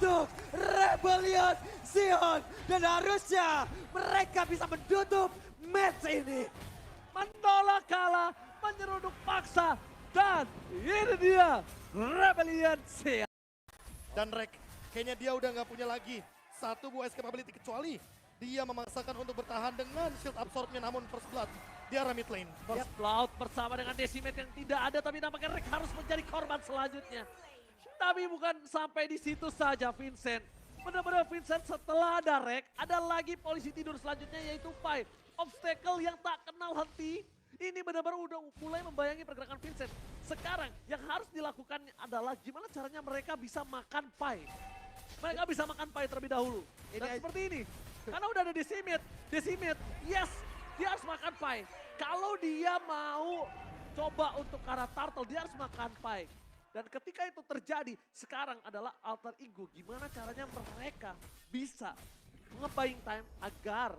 untuk Rebellion Zion. Dan harusnya mereka bisa menutup match ini. Menolak kalah, menyeruduk paksa, dan ini dia Rebellion Zion. Dan Rek, kayaknya dia udah nggak punya lagi satu buah escape ability kecuali dia memaksakan untuk bertahan dengan shield absorbnya, namun first blood dia arah mid lane. First Blood bersama dengan Decimate yang tidak ada, tapi nampaknya Rek harus menjadi korban selanjutnya. Tapi bukan sampai di situ saja Vincent. Benar-benar Vincent setelah ada Rek, ada lagi polisi tidur selanjutnya yaitu Pai. Obstacle yang tak kenal henti. Ini benar-benar udah mulai membayangi pergerakan Vincent. Sekarang yang harus dilakukan adalah gimana caranya mereka bisa makan Pai. Mereka bisa makan Pai terlebih dahulu. Dan seperti ini. Karena udah ada Decimate. Decimate, yes, dia harus makan Pai. Kalau dia mau coba untuk ke arah Turtle, dia harus makan Pai. Dan ketika itu terjadi, sekarang adalah alter ego. Gimana caranya mereka bisa nge-buying time agar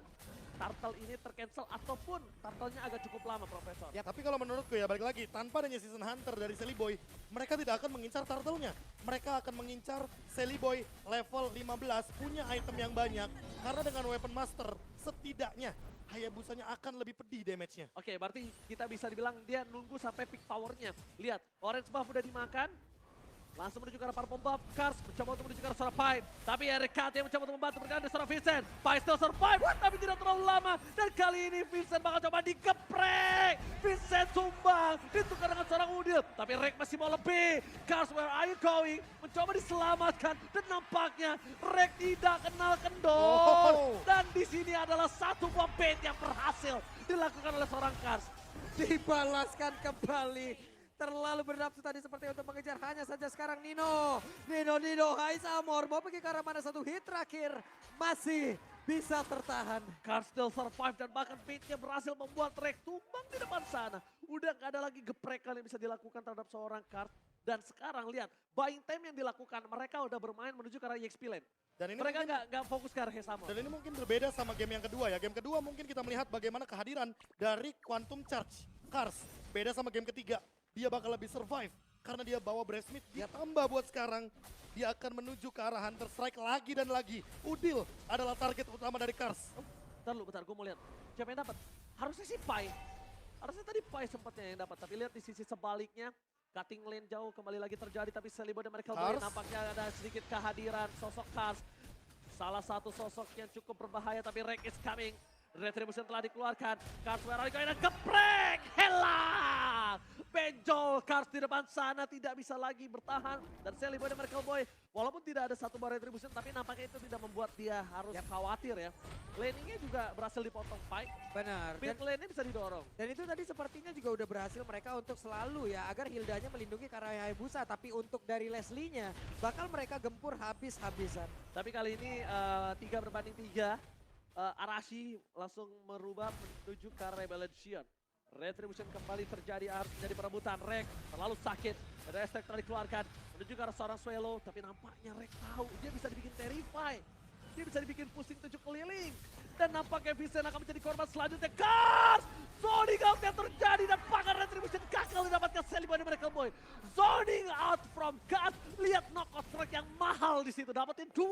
Turtle ini tercancel ataupun Turtle-nya agak cukup lama, Profesor. Ya, tapi kalau menurutku ya balik lagi, tanpa adanya Season Hunter dari Selly Boy, mereka tidak akan mengincar Turtle-nya. Mereka akan mengincar Selly Boy level 15, punya item yang banyak. Karena dengan Weapon Master, setidaknya Hayabusanya akan lebih pedih damage-nya. Oke, berarti kita bisa dibilang dia nunggu sampai peak power-nya. Lihat, orange buff udah dimakan. Langsung menuju ke arah purple buff. Kars mencoba untuk menuju ke arah seorang Pai. Tapi RKT mencoba untuk membantu berkaitan dengan seorang Vincent. Pai still survive, tapi tidak terlalu lama. Dan kali ini Vincent bakal coba dikeprek. Vincent sumbang, ditukar dengan seorang Udil. Tapi Rek masih mau lebih. Kars, where are you going? Mencoba diselamatkan. Dan nampaknya Rek tidak kenal kendor. Dan di sini adalah satu buah bait yang berhasil dilakukan oleh seorang Kars. Dibalaskan kembali. Terlalu bernafsu tadi seperti untuk mengejar, hanya saja sekarang Nino. Hai Samor, mau pergi ke arah mana, satu hit terakhir. Masih bisa tertahan. Kars still survive dan bahkan baitnya berhasil membuat Rek tumbang di depan sana. Udah gak ada lagi geprekan yang bisa dilakukan terhadap seorang Kars. Dan sekarang lihat, buying time yang dilakukan, mereka udah bermain menuju ke arah EXP lane. Dan ini Mereka mungkin, nggak fokus ke arah Hesamon. dan ini mungkin berbeda sama game yang kedua ya. Game kedua mungkin kita melihat bagaimana kehadiran dari Quantum Charge. Kars, beda sama game ketiga. Dia bakal lebih survive karena dia bawa Breath Smith. Ditambah buat sekarang, dia akan menuju ke arah Hunter Strike lagi dan lagi. Udil adalah target utama dari Kars. Bentar, gue mau lihat. Siapa yang dapat? Harusnya si Pai. Harusnya tadi Pai sempatnya yang dapat. Tapi lihat di sisi sebaliknya, cutting lane jauh kembali lagi terjadi. Tapi Celibo dan Miracle Boy nampaknya ada sedikit kehadiran sosok Kars. Salah satu sosok yang cukup berbahaya, tapi Rek is coming. Retribution telah dikeluarkan. Kars Werari dan geprek. Helang. Benjol Kars di depan sana tidak bisa lagi bertahan. Dan Selly Boy dan Miracle Boy, walaupun tidak ada satu bar Retribution, tapi nampaknya itu tidak membuat dia harus khawatir ya. Laningnya juga berhasil dipotong Pai. Benar. Mid lane-nya bisa didorong. Dan itu tadi sepertinya juga udah berhasil mereka untuk selalu ya, agar Hildanya melindungi ke arah Hayabusa. Tapi untuk dari Leslie-nya, bakal mereka gempur habis-habisan. Tapi kali ini 3 berbanding 3. Arashi langsung merubah menuju ke Rebellion Zion. Retribution kembali terjadi, harus menjadi perebutan. Rek terlalu sakit, ada estek telah dikeluarkan menuju ke arah seorang Swallow. Tapi nampaknya Rek tahu dia bisa dibikin terrify, dia bisa dibikin pusing 7 keliling. Dan nampaknya Vincent akan menjadi korban selanjutnya. Kars! Zoning out yang terjadi dan bahkan Retribution gagal didapatkan Selly Boy dan Miracle Boy. Zoning out from Kars, lihat knockout strike yang mahal di situ, dapetin 2.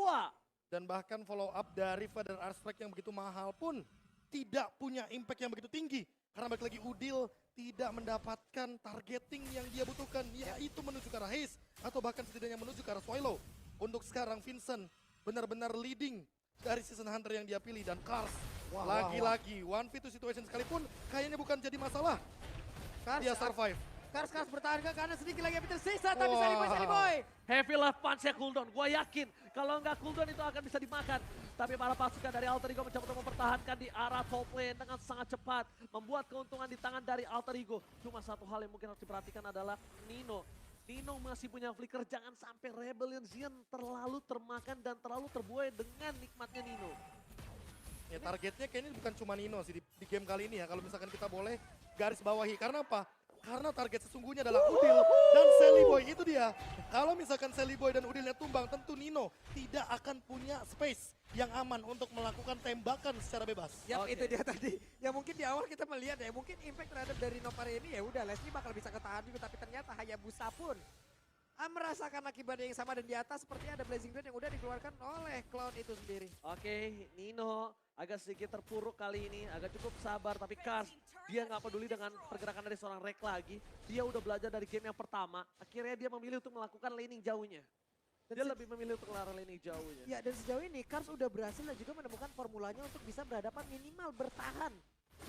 Dan bahkan follow up dari Father Arstrike yang begitu mahal pun tidak punya impact yang begitu tinggi. Karena balik lagi Udil tidak mendapatkan targeting yang dia butuhkan. Yaitu menuju ke arah Haze atau bahkan setidaknya menuju ke arah Swallow. Untuk sekarang Vincent benar-benar leading dari Season Hunter yang dia pilih. Dan Kars lagi-lagi 1v2 situation sekalipun kayaknya bukan jadi masalah. Dia survive. Kars bertahan ke kanan, sedikit lagi yang tersisa, tapi Selly Boy. Heavy left punch-nya cooldown. Gue yakin kalau nggak cooldown itu akan bisa dimakan. Tapi para pasukan dari Alter Ego mencoba untuk mempertahankan di arah top lane dengan sangat cepat. Membuat keuntungan di tangan dari Alter Ego. Cuma satu hal yang mungkin harus diperhatikan adalah Nino. Nino masih punya flicker, jangan sampai Rebellion Zion terlalu termakan dan terlalu terbuai dengan nikmatnya Nino. Ya targetnya kayaknya bukan cuma Nino sih di game kali ini ya. Kalau misalkan kita boleh garis bawahi. Karena apa? Karena target sesungguhnya adalah Udil dan Selly Boy, itu dia. Kalau misalkan Selly Boy dan Udilnya tumbang, tentu Nino tidak akan punya space yang aman untuk melakukan tembakan secara bebas. Yap, itu dia tadi. Ya mungkin di awal kita melihat ya, mungkin impact terhadap dari Nopare ini ya udah Leslie bakal bisa ketahan juga, tapi ternyata Hayabusa pun merasakan akibatnya yang sama dan di atas sepertinya ada Blazing Blade yang udah dikeluarkan oleh Cloud itu sendiri. Oke, Nino agak sedikit terpuruk kali ini, agak cukup sabar. Tapi Kars, dia nggak peduli dengan pergerakan dari seorang Rek lagi. Dia udah belajar dari game yang pertama, akhirnya dia memilih untuk melakukan laning jauhnya. Dia lebih memilih untuk lari laning jauhnya. Ya dan sejauh ini Kars udah berhasil dan juga menemukan formulanya untuk bisa berhadapan minimal bertahan.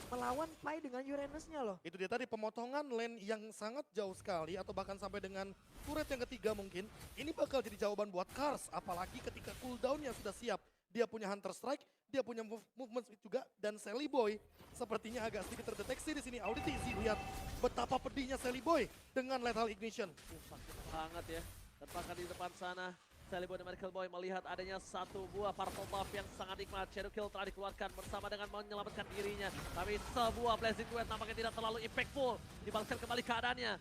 Melawan Pai dengan Uranusnya loh. Itu dia tadi pemotongan lane yang sangat jauh sekali atau bahkan sampai dengan turret yang ketiga mungkin. Ini bakal jadi jawaban buat Kars, apalagi ketika cooldownnya sudah siap. Dia punya Hunter Strike, dia punya movement speed juga, dan Sally Boy sepertinya agak sedikit terdeteksi di sini. Auditisi lihat betapa pedihnya Sally Boy dengan Lethal Ignition. Sakit banget ya. Dan bahkan di depan sana, Sally Boy dan Miracle Boy melihat adanya satu buah purple buff yang sangat nikmat. Shadow Kill telah dikeluarkan bersama dengan menyelamatkan dirinya. Tapi sebuah Blazing Duet nampaknya tidak terlalu impactful. Dibalaskan kembali keadaannya.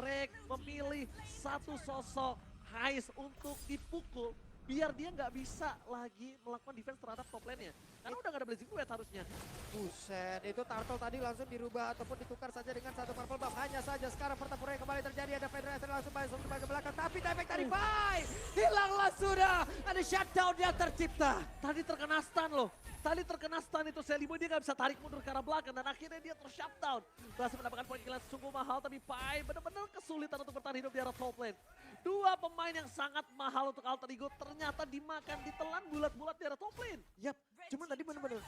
Rek memilih satu sosok Hais untuk dipukul. Biar dia nggak bisa lagi melakukan defense terhadap top lane-nya. Karena udah nggak ada Blazing Duet harusnya. Buset, itu Turtle tadi langsung dirubah ataupun ditukar saja dengan satu purple buff. Hanya saja sekarang pertempuran yang kembali terjadi. Ada Federation langsung ke belakang. Tapi efek dari Pai hilanglah sudah. Ada shutdown yang tercipta. Tadi terkena stun loh. Tadi terkena stun itu Sally Boy, dia nggak bisa tarik mundur ke arah belakang. Dan akhirnya dia ter-shutdown. Berhasil mendapatkan poin kill yang sungguh mahal. Tapi Pai benar-benar kesulitan untuk bertahan hidup di arah top lane. Dua pemain yang sangat mahal untuk Alter Ego ternyata dimakan, ditelan bulat-bulat di arah top lane. Yap, cuman tadi bener-bener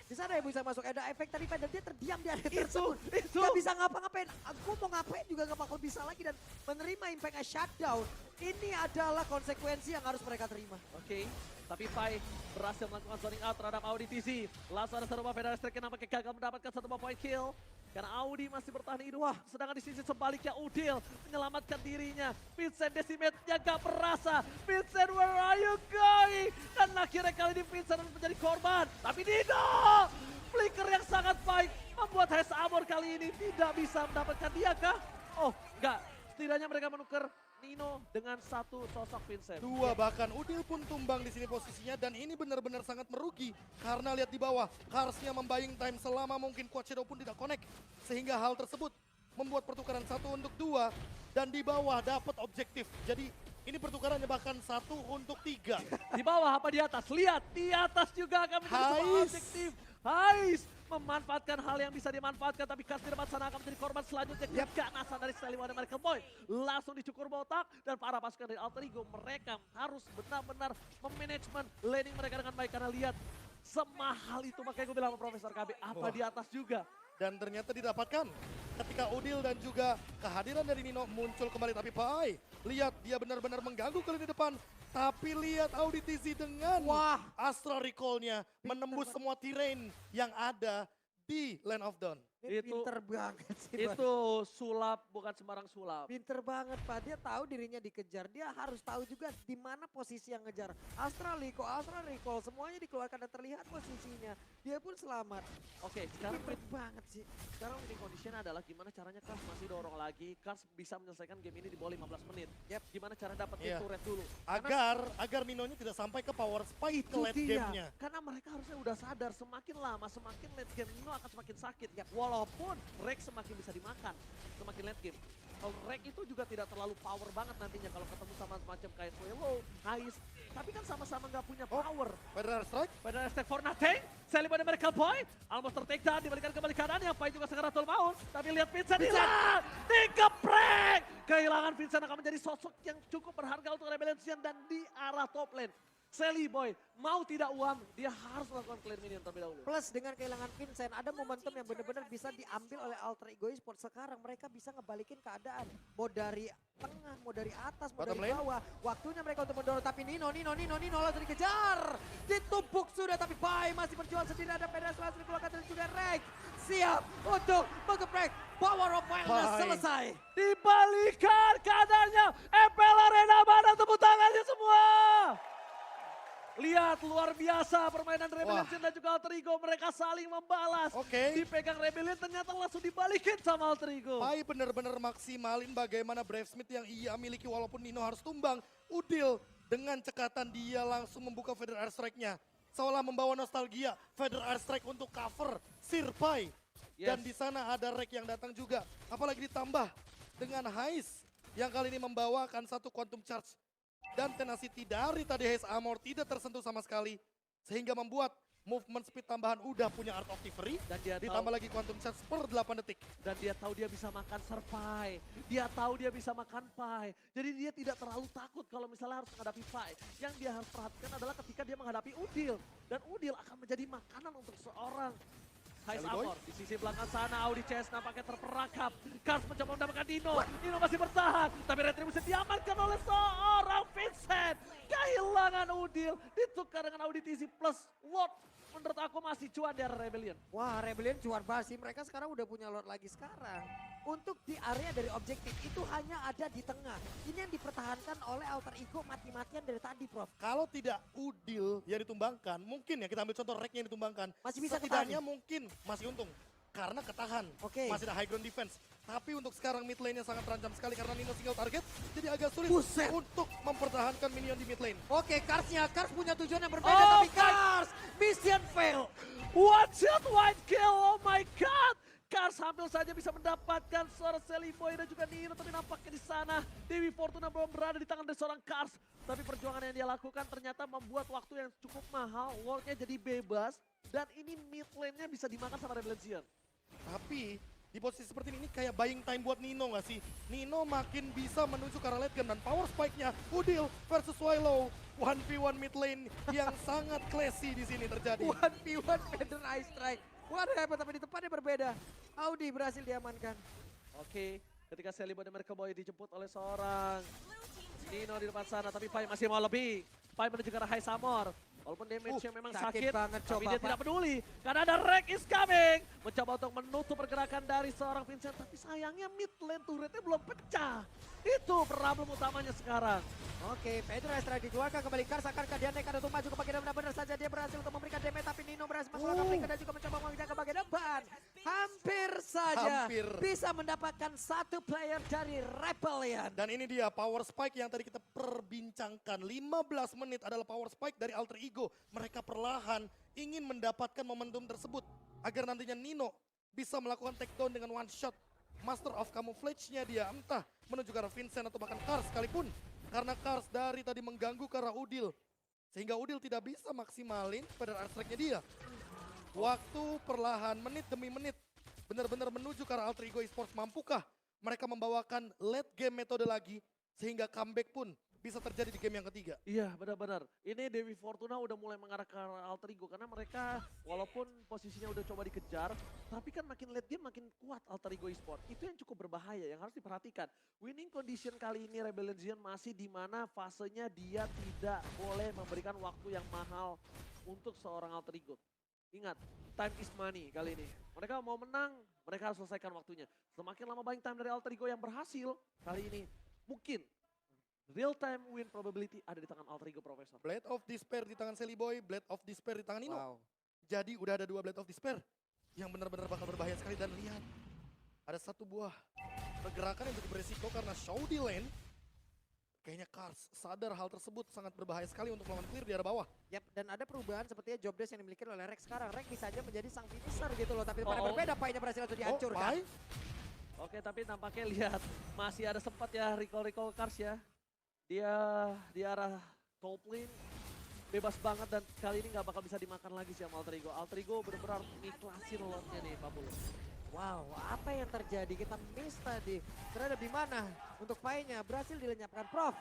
di sana ya bisa masuk ada efek tadi dan dia terdiam di area Itu. tersebut. Gak bisa ngapa-ngapain. Aku mau ngapain juga gak bakal bisa lagi dan menerima impact shutdown. Ini adalah konsekuensi yang harus mereka terima. Oke, tapi Pai berhasil melakukan zoning out terhadap Audi TZ. Langsung ada satu buah Federal Strike yang nampaknya gagal mendapatkan satu buah point kill. Karena Audi masih bertahan hidup. Wah, sedangkan di sisi sebaliknya Udil menyelamatkan dirinya. Vincent Decimate-nya gak perasa. Vincent, where are you going? Dan akhirnya kali ini Vincent harus menjadi korban. Tapi Nino, flicker yang sangat baik membuat Hess Amor kali ini tidak bisa mendapatkan dia kah? Oh, enggak. Setidaknya mereka menukar Nino dengan satu sosok Vincent. Dua bahkan Udil pun tumbang di sini posisinya dan ini benar-benar sangat merugi karena lihat di bawah Karsnya membaying time selama mungkin Quad Shadow pun tidak connect sehingga hal tersebut membuat pertukaran 1 untuk 2 dan di bawah dapat objektif. Jadi ini pertukarannya bahkan 1 untuk 3. Di bawah apa di atas? Lihat, di atas juga akan menjadi sebuah Hais. objektif. Hais memanfaatkan hal yang bisa dimanfaatkan, tapi Kars di depan sana akan menjadi korban selanjutnya. Keganasan dari Sally Boy dan Miracle Boy. Langsung dicukur botak dan para pasukan dari Alter Ego mereka harus benar-benar memanajemen laning mereka dengan baik. Karena lihat, semahal itu makanya gue bilang sama Profesor KB, apa Wah. di atas juga. Dan ternyata didapatkan ketika Udil dan juga kehadiran dari Nino muncul kembali. Tapi Pai, lihat dia benar-benar mengganggu kali di depan. Tapi lihat Auditisi dengan Astral Recall-nya menembus semua terrain yang ada di Land of Dawn. Ini Itu- pinter banget sih. Pak. Itu sulap, bukan sembarang sulap. Pinter banget Pak, dia tahu dirinya dikejar. Dia harus tahu juga di mana posisi yang ngejar. Astral Recall, semuanya dikeluarkan dan terlihat posisinya. Dia pun selamat. Oke, sekarang Pinter banget sih. Sekarang winning condition adalah gimana caranya Kars masih dorong lagi. Kars bisa menyelesaikan game ini di bawah 15 menit. Yap. Gimana cara dapetin Iya. turret dulu. Agar Ninonya tidak sampai ke power spike ke late game-nya. Karena mereka harusnya udah sadar semakin lama semakin late game Nino akan semakin sakit. Ya, walaupun Rex semakin bisa dimakan semakin late game. Kalau Rex itu juga tidak terlalu power banget nantinya kalau ketemu sama semacam kayak Swallow, Hais. Tapi kan sama-sama nggak punya power. Federal Strike. Pada Step for nothing, Sally Boy dan Miracle Boy almost ter-take down, dibalikan kembali keadaannya. Pai juga Sakaratul Maut, tapi lihat Vincent hilang, dikeprek. Kehilangan Vincent akan menjadi sosok yang cukup berharga untuk Rebellion dan di arah top lane. Sally Boy mau tidak uam, dia harus melakukan clear minion terlebih dahulu. Plus dengan kehilangan Vincent, ada momentum yang benar-benar bisa diambil oleh Alter Ego Esports. Sekarang mereka bisa ngebalikin keadaan. Mau dari tengah, mau dari atas, mau Bottom dari lane. bawah. Waktunya mereka untuk mendorong. Tapi Nino langsung dikejar. Ditumpuk sudah, tapi Pai masih berjuang sendiri. Ada Pedras langsung dikeluarkan dan juga Rex. Siap untuk mengeprek. Power of Wildness Pai. selesai. Dibalikan keadaannya, FPL Arena mana tepuk tangannya semua. Lihat luar biasa permainan Rebellion dan juga Alter Ego, mereka saling membalas. Oke. Dipegang Rebellion ternyata langsung dibalikin sama Alter Ego. Pai benar-benar maksimalin bagaimana Bravesmith yang ia miliki walaupun Nino harus tumbang. Udil dengan cekatan dia langsung membuka Feather Airstrike-nya. Seolah membawa nostalgia Feather Airstrike untuk cover Sir Pai. Dan Yes. di sana ada Rek yang datang juga. Apalagi ditambah dengan Hais yang kali ini membawakan satu Quantum Charge. Dan tenacity dari tadi Haze Armor tidak tersentuh sama sekali. Sehingga membuat movement speed tambahan udah punya Art of Thievery. Dan dia Ditambah tahu, lagi Quantum Charge per 8 detik. dan dia tahu dia bisa makan serpai. Dia tahu dia bisa makan pie. Jadi dia tidak terlalu takut kalau misalnya harus menghadapi pie. Yang dia harus perhatikan adalah ketika dia menghadapi Udil. Dan Udil akan menjadi makanan untuk seorang Hais Sally Boy. Amor. Di sisi belakang sana Audi CS nampaknya terperangkap. Kars mencoba mendapatkan Dino. Dino masih bertahan. Tapi Retribution diamankan oleh seorang Vincent. Kehilangan Udil. Ditukar dengan Audi TC plus Lord. Menurut aku masih cuan dari Rebellion. Wah, Rebellion cuan basi. Mereka sekarang udah punya Lord lagi sekarang. Untuk di area dari objektif itu hanya ada di tengah. Ini yang dipertahankan oleh Alter Ego mati-matian dari tadi, Prof. Kalau tidak Udil yang ditumbangkan, mungkin ya kita ambil contoh Rek yang ditumbangkan. Masih bisa setidaknya mungkin masih untung. Karena ketahan, Oke. masih ada high ground defense. Tapi untuk sekarang mid lane-nya sangat terancam sekali karena Nino single target. Jadi agak sulit Buset. untuk mempertahankan minion di mid lane. Oke, Kars punya tujuan yang berbeda, Oh tapi my- Kars mission fail. One shot white kill, oh my god! Kars hampir saja bisa mendapatkan seorang Sally Boy dan juga Nino, tapi nampaknya di sana Dewi Fortuna belum berada di tangan dari seorang Kars. Tapi perjuangan yang dia lakukan ternyata membuat waktu yang cukup mahal, Lordnya jadi bebas, dan ini mid lane-nya bisa dimakan sama Rebellion. Tapi di posisi seperti ini kayak buying time buat Nino nggak sih? Nino makin bisa menuju ke arah late game dan power spike-nya Udil versus Swallow. 1v1 mid lane yang sangat classy di sini terjadi. 1v1 Feather Ice Strike. What happened, tapi di tempatnya berbeda. Audi berhasil diamankan. Oke, ketika Sally Boy dan Miracle Boy dijemput oleh seorang Nino di depan sana, tapi Pai masih mau lebih. Pai menuju ke arah High Samor. Walaupun damage-nya memang sakit sakit, banget, tapi coba, dia Pak. tidak peduli. Karena ada Rek is coming. Mencoba untuk menutup pergerakan dari seorang Vincent, tapi sayangnya mid lane turretnya belum pecah. Itu problem utamanya sekarang. Oke, Feather Ice Strike dikeluarkan kembali. Kars akankah dia nekat untuk maju ke bagian depan? Benar saja dia berhasil untuk memberikan damage, tapi Nino berhasil mengeluarkan flicker dan juga mencoba mengejar ke bagian depan. Hampir saja Hampir. bisa mendapatkan satu player dari Rebellion. Dan ini dia power spike yang tadi kita perbincangkan. 15 menit adalah power spike dari Alter Ego. Mereka perlahan ingin mendapatkan momentum tersebut. Agar nantinya Nino bisa melakukan takedown dengan one shot. Master of Camouflage-nya dia entah menuju ke arah Vincent atau bahkan Kars sekalipun. Karena Kars dari tadi mengganggu ke arah Udil. Sehingga Udil tidak bisa maksimalin pada art strike-nya dia. Waktu perlahan menit demi menit benar-benar menuju ke arah Alter Ego Esports. Mampukah mereka membawakan late game metode lagi sehingga comeback pun bisa terjadi di game yang ketiga? Iya, benar-benar. Ini Dewi Fortuna udah mulai mengarah ke arah Alter Ego karena mereka walaupun posisinya udah coba dikejar, tapi kan makin late game makin kuat Alter Ego Esport. Itu yang cukup berbahaya yang harus diperhatikan. Winning condition kali ini Rebellion masih di mana fasenya dia tidak boleh memberikan waktu yang mahal untuk seorang Alter Ego. Ingat, time is money kali ini. Mereka mau menang, mereka harus selesaikan waktunya. Semakin lama buying time dari Alter Ego yang berhasil kali ini, mungkin real time win probability ada di tangan Alter Ego Profesor. Blade of Despair di tangan Sally Boy, Blade of Despair di tangan Nino. Wow. Jadi udah ada 2 Blade of Despair yang benar-benar bakal berbahaya sekali. Dan lihat, ada satu buah pergerakan yang cukup beresiko karena show di lane. Kayaknya Kars sadar hal tersebut sangat berbahaya sekali untuk melawan clear di arah bawah. Yap, dan ada perubahan sepertinya job desk yang dimiliki oleh Rex sekarang. Rex bisa aja menjadi sang finisher gitu loh, tapi pada Oh. berbeda Pai-nya berhasil untuk dihancurkan. Pai? Oke, tapi nampaknya lihat masih ada sempat ya recall Kars ya. Dia di arah top lane bebas banget dan kali ini nggak bakal bisa dimakan lagi sih sama Alter Ego. Alter Ego benar-benar ngiklasin lordnya nih Pak Bulu. Wow, apa yang terjadi? Kita miss tadi. Terhadap di mana? Untuk Pai-nya berhasil dilenyapkan. Prof,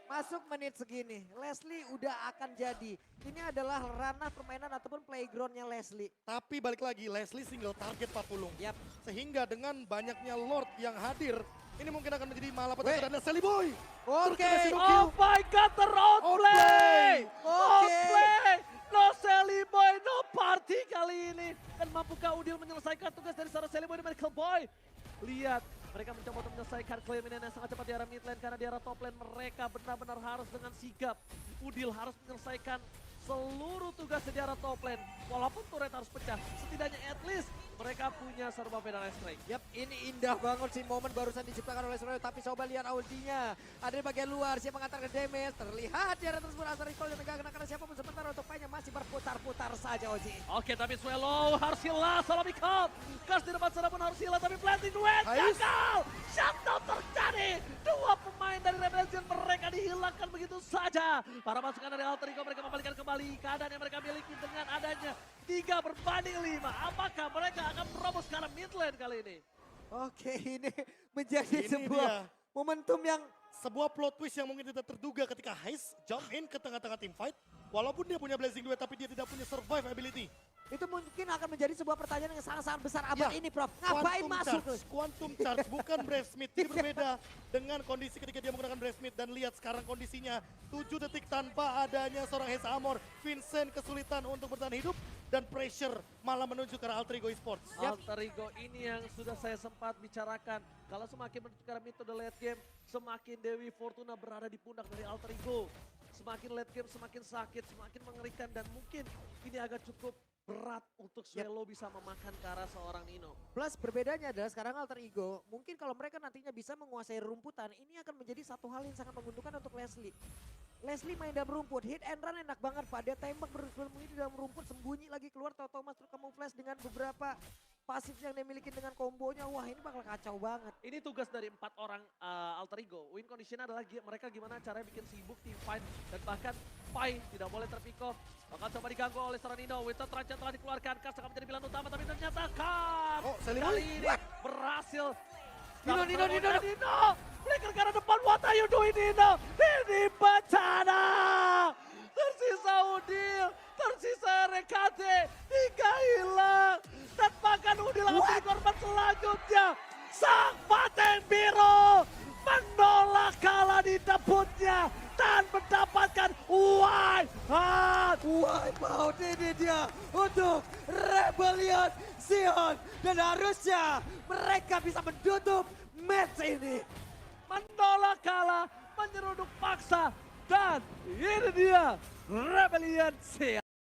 masuk menit segini. Leslie udah akan jadi. Ini adalah ranah permainan ataupun playgroundnya Leslie. Tapi balik lagi, Leslie single target Pak Pulung. Yap. Sehingga dengan banyaknya Lord yang hadir, ini mungkin akan menjadi malapetaka Weh. adalah Sally Boy. Oke. Terkena Shadow Oh Kill. my god, Outplay! terotplay! Oke. Outplay! No Sally Boy, no party kali ini. Dan mampukah Udil menyelesaikan tugas dari seorang Sally Boy dan Medical Boy? Lihat, mereka mencoba untuk menyelesaikan claim ini yang sangat cepat di arah mid lane. Karena di arah top lane mereka benar-benar harus dengan sigap. Udil harus menyelesaikan seluruh tugas di arah top lane. Walaupun turret harus pecah, setidaknya at least mereka punya serba Feather Ice Strike. Yap, ini indah banget sih momen barusan diciptakan oleh Suryo. Tapi coba lihat Audinya. Ada di bagian luar, siap mengantarkan damage. Terlihat di arah tersebut Asar Recall yang megangkan karena siapapun sementara untuk Pai-nya masih berputar-putar saja Oji. Oke, tapi Swallow harus hilang, salah pick up. Kars di depan sana pun harus hilang, tapi planting duet Ais. gagal. Shutdown terjadi terjadi. Dua pemain dari Rebellion mereka dihilangkan begitu saja. Para pasukan dari Alter Ego mereka membalikan kembali keadaan yang mereka miliki dengan adanya 3-5. Apakah mereka akan merobos ke arah mid lane kali ini? Oke, ini menjadi Ini sebuah dia. momentum yang Sebuah plot twist yang mungkin tidak terduga ketika Heist jump in ke tengah-tengah team fight. Walaupun dia punya Blazing Duet tapi dia tidak punya survive ability. itu mungkin akan menjadi sebuah pertanyaan yang sangat-sangat besar abad Ya, ini, Prof. Ngapain masuk? Quantum Charge bukan Brave Smith. Jadi berbeda dengan kondisi ketika dia menggunakan Brave Smith. Dan lihat sekarang kondisinya 7 detik tanpa adanya seorang Heist Amor. Vincent kesulitan untuk bertahan hidup dan pressure malah menuju ke arah Alter Ego Esports. Alter Ego ini yang sudah saya sempat bicarakan. Kalau semakin menuju ke arah metode late game, semakin Dewi Fortuna berada di pundak dari Alter Ego. Semakin late game semakin sakit, semakin mengerikan dan mungkin ini agak cukup berat untuk Swelo bisa memakan ke arah seorang Nino. Plus berbedanya adalah sekarang Alter Ego, mungkin kalau mereka nantinya bisa menguasai rumputan, ini akan menjadi satu hal yang sangat menguntungkan untuk Leslie. Leslie main dalam rumput, hit and run enak banget Pak. Dia tembak bersembunyi di dalam rumput, sembunyi lagi keluar, tahu-tahu masuk ke flash dengan beberapa pasif yang dia miliki dengan kombonya. Wah, ini bakal kacau banget. Ini tugas dari 4 orang Alter Ego. Win condition adalah mereka gimana caranya bikin sibuk team fight dan bahkan Pai tidak boleh terpick off. Bakal coba diganggu oleh seorang Nino. Winston terancam telah dikeluarkan. Kars akan menjadi pilihan utama tapi ternyata Kars Oh, Sally kali Boy. ini berhasil. Nino. Flicker ke arah depan. What are you doing Nino? Ini bencana. Tersisa Udil. Tersisa RKT. 3 hilang. Dan bahkan Udil akan menjadi korban selanjutnya. Sang Paten Biru menolak kalah di debutnya dan mendapatkan Wipeout ini dia untuk Rebellion Sion. Dan harusnya mereka bisa menutup match ini. menolak kalah, menyeruduk paksa dan ini dia Rebellion Sion.